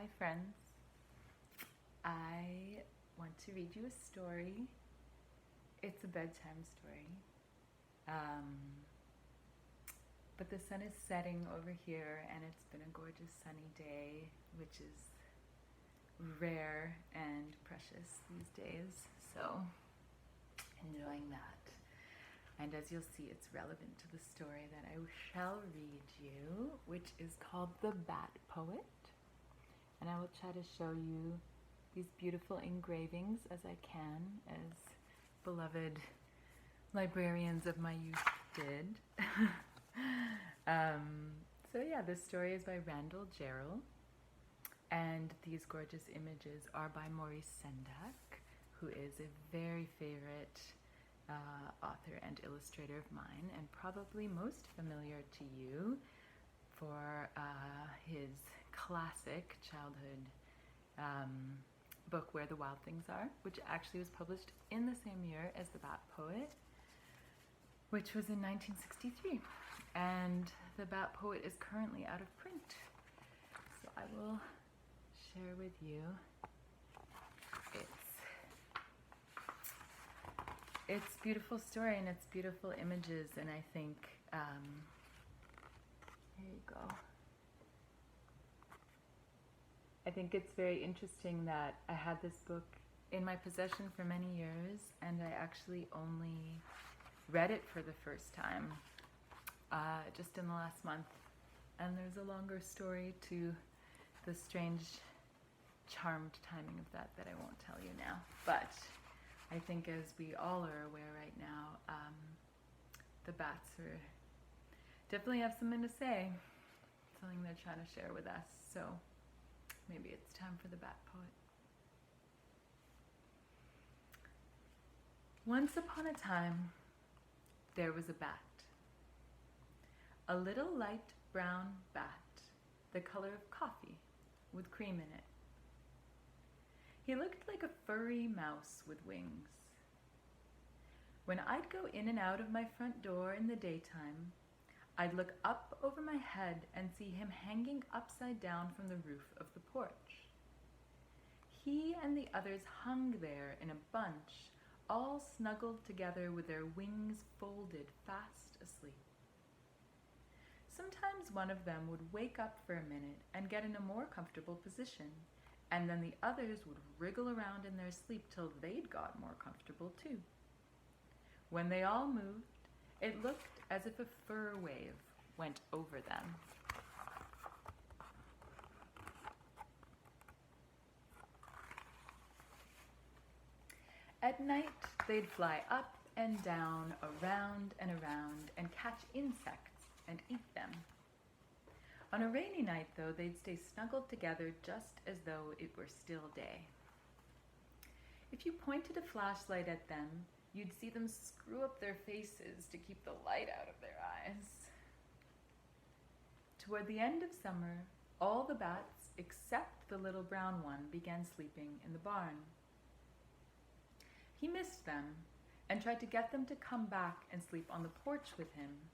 Hi friends, I want to read you a story. It's a bedtime story. But the sun is setting over here and it's been a gorgeous sunny day, which is rare and precious these days, so enjoying that. And as you'll see, it's relevant to the story that I shall read you, which is called The Bat Poet. And I will try to show you these beautiful engravings as I can, as beloved librarians of my youth did. So yeah, this story is by Randall Jarrell, and these gorgeous images are by Maurice Sendak, who is a very favorite author and illustrator of mine, and probably most familiar to you for his classic childhood book, Where the Wild Things Are, which actually was published in the same year as The Bat Poet, which was in 1963. And The Bat Poet is currently out of print. So I will share with you its beautiful story and its beautiful images, and I think, here you go. I think it's very interesting that I had this book in my possession for many years, and I actually only read it for the first time just in the last month. And there's a longer story to the strange, charmed timing of that I won't tell you now. But I think, as we all are aware right now, the bats definitely have something to say, something they're trying to share with us. So maybe it's time for the Bat Poet. Once upon a time, there was a bat. A little light brown bat, the color of coffee, with cream in it. He looked like a furry mouse with wings. When I'd go in and out of my front door in the daytime, I'd look up over my head and see him hanging upside down from the roof of the porch. He and the others hung there in a bunch, all snuggled together with their wings folded, fast asleep. Sometimes one of them would wake up for a minute and get in a more comfortable position, and then the others would wriggle around in their sleep till they'd got more comfortable too. When they all moved, it looked as if a fur wave went over them. At night, they'd fly up and down, around and around, and catch insects and eat them. On a rainy night, though, they'd stay snuggled together just as though it were still day. If you pointed a flashlight at them, you'd see them screw up their faces to keep the light out of their eyes. Toward the end of summer, all the bats, except the little brown one, began sleeping in the barn. He missed them and tried to get them to come back and sleep on the porch with him.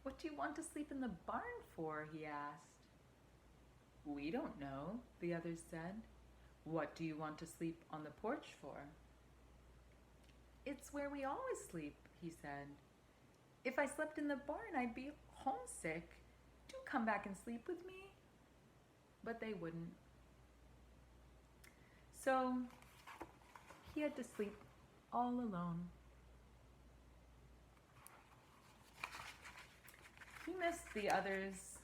"What do you want to sleep in the barn for?" he asked. "We don't know," the others said. "What do you want to sleep on the porch for?" "It's where we always sleep," he said. "If I slept in the barn, I'd be homesick. Do come back and sleep with me." But they wouldn't. So he had to sleep all alone. He missed the others.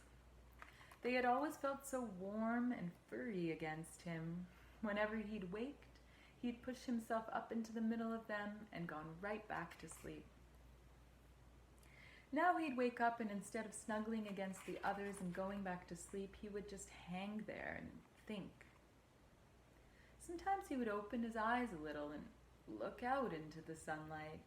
They had always felt so warm and furry against him. Whenever he'd waked, he'd pushed himself up into the middle of them and gone right back to sleep. Now he'd wake up, and instead of snuggling against the others and going back to sleep, he would just hang there and think. Sometimes he would open his eyes a little and look out into the sunlight.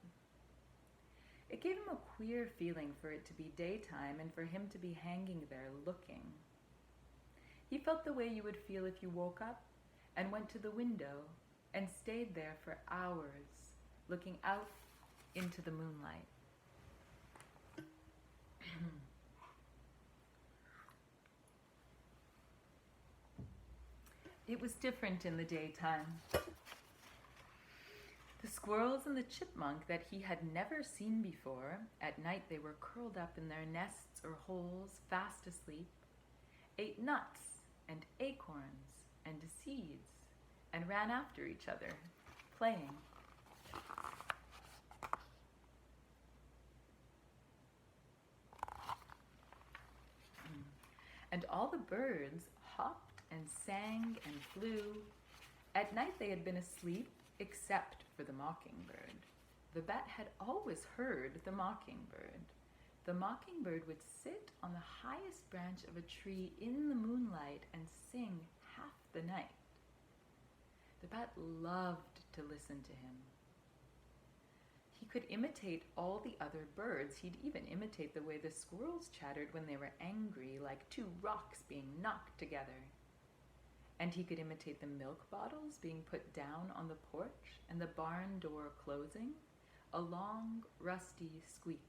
It gave him a queer feeling for it to be daytime and for him to be hanging there looking. He felt the way you would feel if you woke up and went to the window and stayed there for hours, looking out into the moonlight. It was different in the daytime. The squirrels and the chipmunk that he had never seen before, at night they were curled up in their nests or holes, fast asleep, ate nuts and acorns and seeds, and ran after each other, playing. And all the birds hopped and sang and flew. At night they had been asleep, except for the mockingbird. The bat had always heard the mockingbird. The mockingbird would sit on the highest branch of a tree in the moonlight and sing half the night. The bat loved to listen to him. He could imitate all the other birds. He'd even imitate the way the squirrels chattered when they were angry, like two rocks being knocked together. And he could imitate the milk bottles being put down on the porch and the barn door closing, a long, rusty squeak.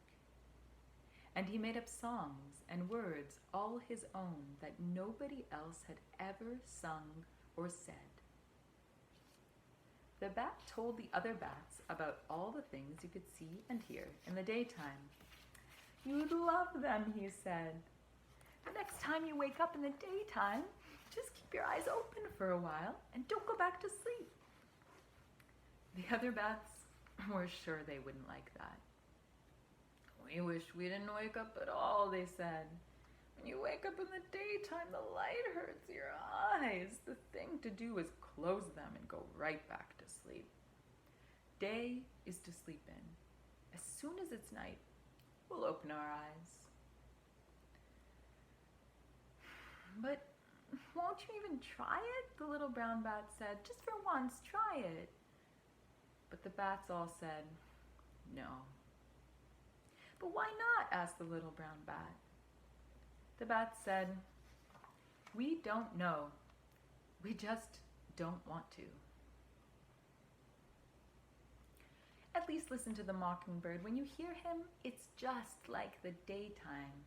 And he made up songs and words all his own that nobody else had ever sung or said. The bat told the other bats about all the things you could see and hear in the daytime. You'd love them, he said. The next time you wake up in the daytime, just keep your eyes open for a while and don't go back to sleep. The other bats were sure they wouldn't like that. We wish we didn't wake up at all, they said. When you wake up in the daytime, the light hurts your eyes. The thing to do is close them and go right back to sleep. Day is to sleep in. As soon as it's night, we'll open our eyes. But won't you even try it? The little brown bat said. Just for once, try it. But the bats all said, no. But why not? Asked the little brown bat. The bat said, we don't know. We just don't want to. At least listen to the mockingbird. When you hear him, it's just like the daytime.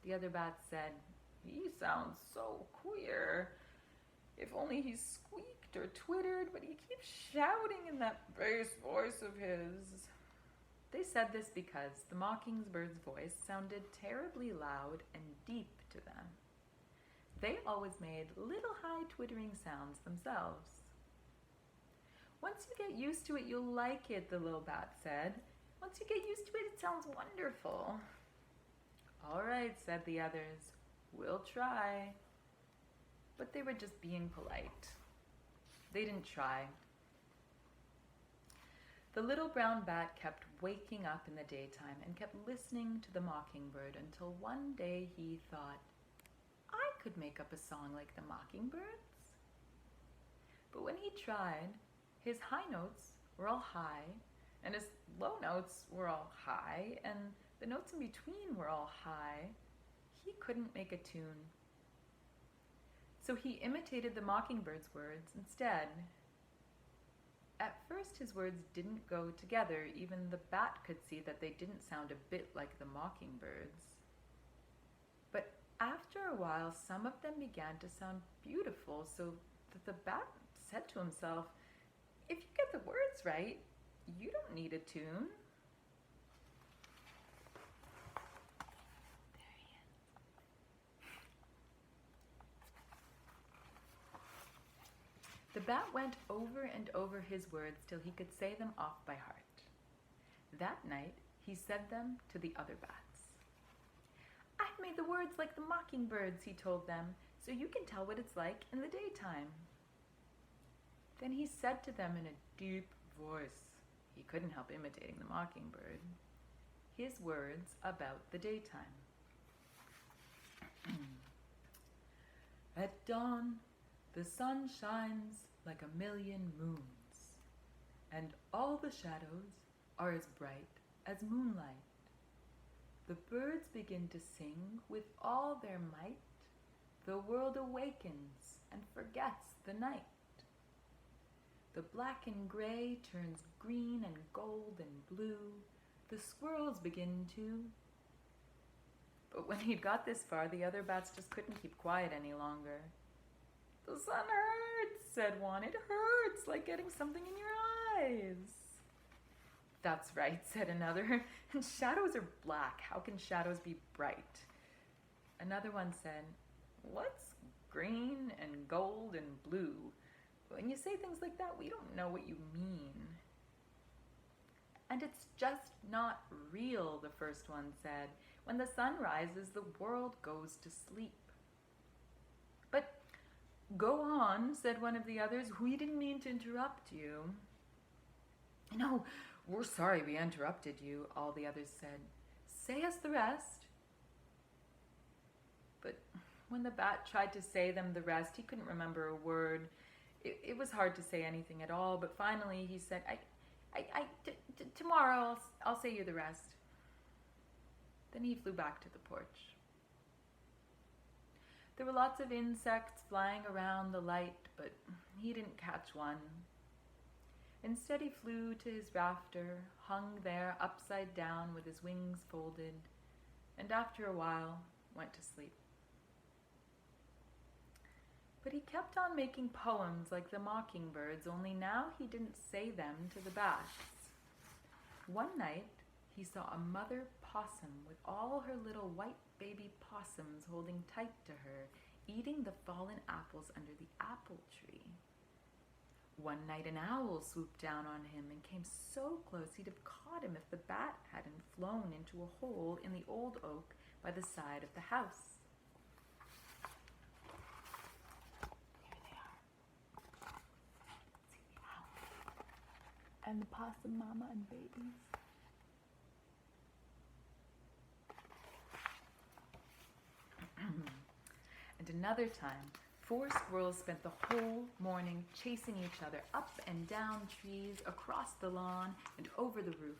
The other bat said, he sounds so queer. If only he squeaked or twittered, but he keeps shouting in that bass voice of his. They said this because the mockingbird's voice sounded terribly loud and deep to them. They always made little high twittering sounds themselves. Once you get used to it, you'll like it, the little bat said. Once you get used to it, it sounds wonderful. All right, said the others. We'll try. But they were just being polite. They didn't try. The little brown bat kept waking up in the daytime and kept listening to the mockingbird until one day he thought, I could make up a song like the mockingbirds. But when he tried, his high notes were all high, and his low notes were all high, and the notes in between were all high. He couldn't make a tune. So he imitated the mockingbird's words instead. At first his words didn't go together. Even the bat could see that they didn't sound a bit like the mockingbird's. But after a while, some of them began to sound beautiful, so that the bat said to himself, if you get the words right, you don't need a tune. The bat went over and over his words till he could say them off by heart. That night, he said them to the other bats. I've made the words like the mockingbirds, he told them, so you can tell what it's like in the daytime. Then he said to them in a deep voice, he couldn't help imitating the mockingbird, his words about the daytime. At dawn, the sun shines like a million moons, and all the shadows are as bright as moonlight. The birds begin to sing with all their might. The world awakens and forgets the night. The black and gray turns green and gold and blue. The squirrels begin to... But when he'd got this far, the other bats just couldn't keep quiet any longer. "The sun hurts," said one. "It hurts like getting something in your eyes." "That's right," said another. "And shadows are black. How can shadows be bright?" Another one said, "What's green and gold and blue? When you say things like that, we don't know what you mean." "And it's just not real," the first one said. "When the sun rises, the world goes to sleep." "But go on," said one of the others. "We didn't mean to interrupt you." "No, we're sorry we interrupted you," all the others said. "Say us the rest." But when the bat tried to say them the rest, he couldn't remember a word. It was hard to say anything at all, but finally he said, tomorrow I'll say you the rest." Then he flew back to the porch. There were lots of insects flying around the light, but he didn't catch one. Instead, he flew to his rafter, hung there upside down with his wings folded, and after a while went to sleep. But he kept on making poems like the mockingbirds, only now he didn't say them to the bats. One night, he saw a mother possum with all her little white baby possums holding tight to her, eating the fallen apples under the apple tree. One night an owl swooped down on him and came so close he'd have caught him if the bat hadn't flown into a hole in the old oak by the side of the house. Here they are. See the owl and the possum mama and babies. And another time, 4 squirrels spent the whole morning chasing each other up and down trees, across the lawn, and over the roof.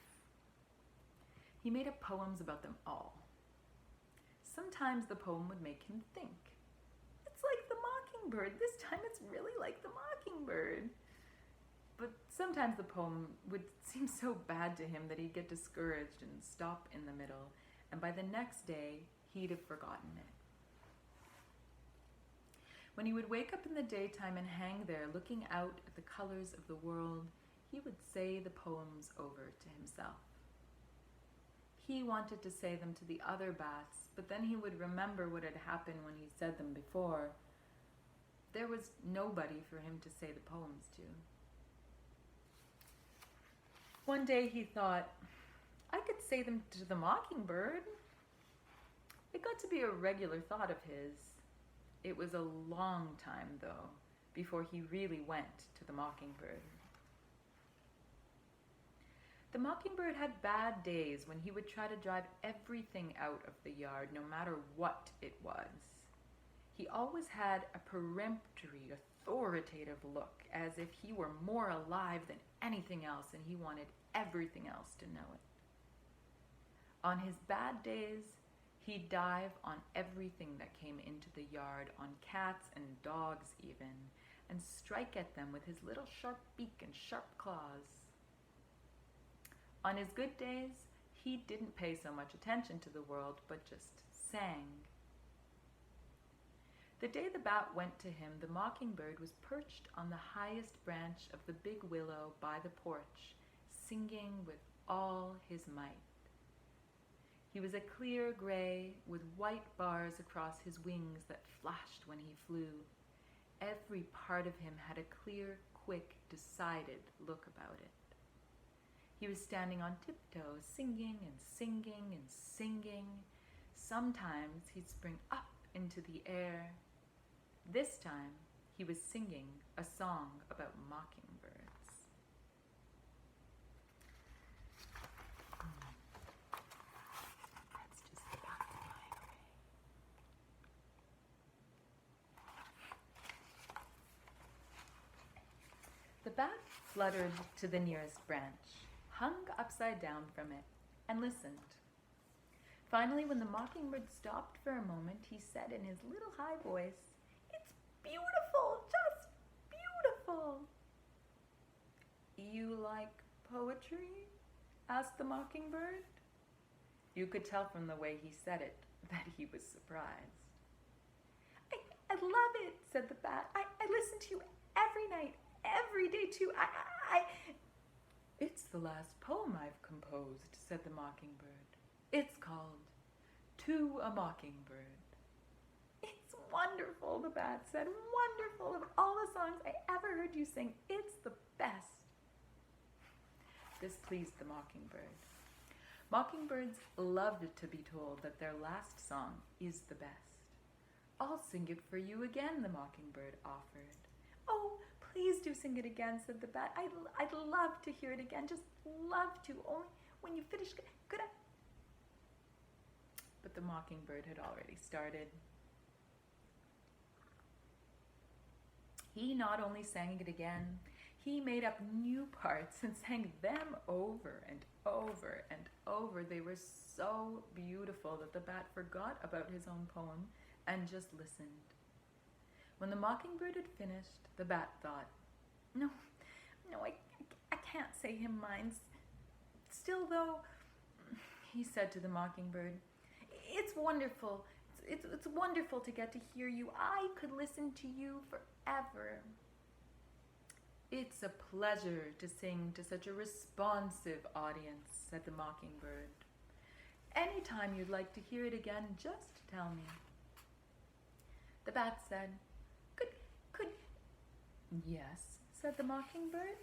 He made up poems about them all. Sometimes the poem would make him think. It's like the mockingbird. This time it's really like the mockingbird. But sometimes the poem would seem so bad to him that he'd get discouraged and stop in the middle, and by the next day, he'd have forgotten it. When he would wake up in the daytime and hang there looking out at the colors of the world, he would say the poems over to himself. He wanted to say them to the other bats, but then he would remember what had happened when he said them before. There was nobody for him to say the poems to. One day he thought, I could say them to the mockingbird. It got to be a regular thought of his. It was a long time, though, before he really went to the mockingbird. The mockingbird had bad days when he would try to drive everything out of the yard, no matter what it was. He always had a peremptory, authoritative look, as if he were more alive than anything else and he wanted everything else to know it. On his bad days, he'd dive on everything that came into the yard, on cats and dogs even, and strike at them with his little sharp beak and sharp claws. On his good days, he didn't pay so much attention to the world, but just sang. The day the bat went to him, the mockingbird was perched on the highest branch of the big willow by the porch, singing with all his might. He was a clear gray with white bars across his wings that flashed when he flew. Every part of him had a clear, quick, decided look about it. He was standing on tiptoes, singing and singing and singing. Sometimes he'd spring up into the air. This time, he was singing a song about mockingbirds. That's just the bat flying away. The bat fluttered to the nearest branch, hung upside down from it, and listened. Finally, when the mockingbird stopped for a moment, he said in his little high voice, "It's beautiful, just beautiful." "You like poetry?" asked the mockingbird. You could tell from the way he said it that he was surprised. I love it, said the bat. I listen to you every night, every day too. It's the last poem I've composed, said the mockingbird. It's called To a Mockingbird. It's wonderful, the bat said. Wonderful. Of all the songs I ever heard you sing, it's the best. This pleased the mockingbird. Mockingbirds loved to be told that their last song is the best. I'll sing it for you again, the mockingbird offered. Oh, please do sing it again, said the bat. I'd love to hear it again, just love to. Only when you finish, could I? But the mockingbird had already started. He not only sang it again, he made up new parts and sang them over and over and over. They were so beautiful that the bat forgot about his own poem and just listened. When the mockingbird had finished, the bat thought, No, I can't say him mine. Still though, he said to the mockingbird, it's wonderful. It's wonderful to get to hear you. I could listen to you forever. It's a pleasure to sing to such a responsive audience, said the mockingbird. Anytime you'd like to hear it again, just tell me. The bat said, Could, yes, said the mockingbird.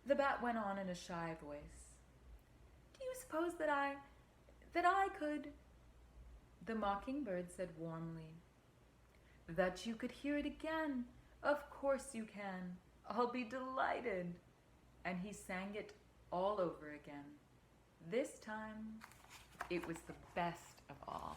The bat went on in a shy voice. Do you suppose that I could? The mockingbird said warmly, that you could hear it again. Of course you can. I'll be delighted. And he sang it all over again. This time, it was the best of all.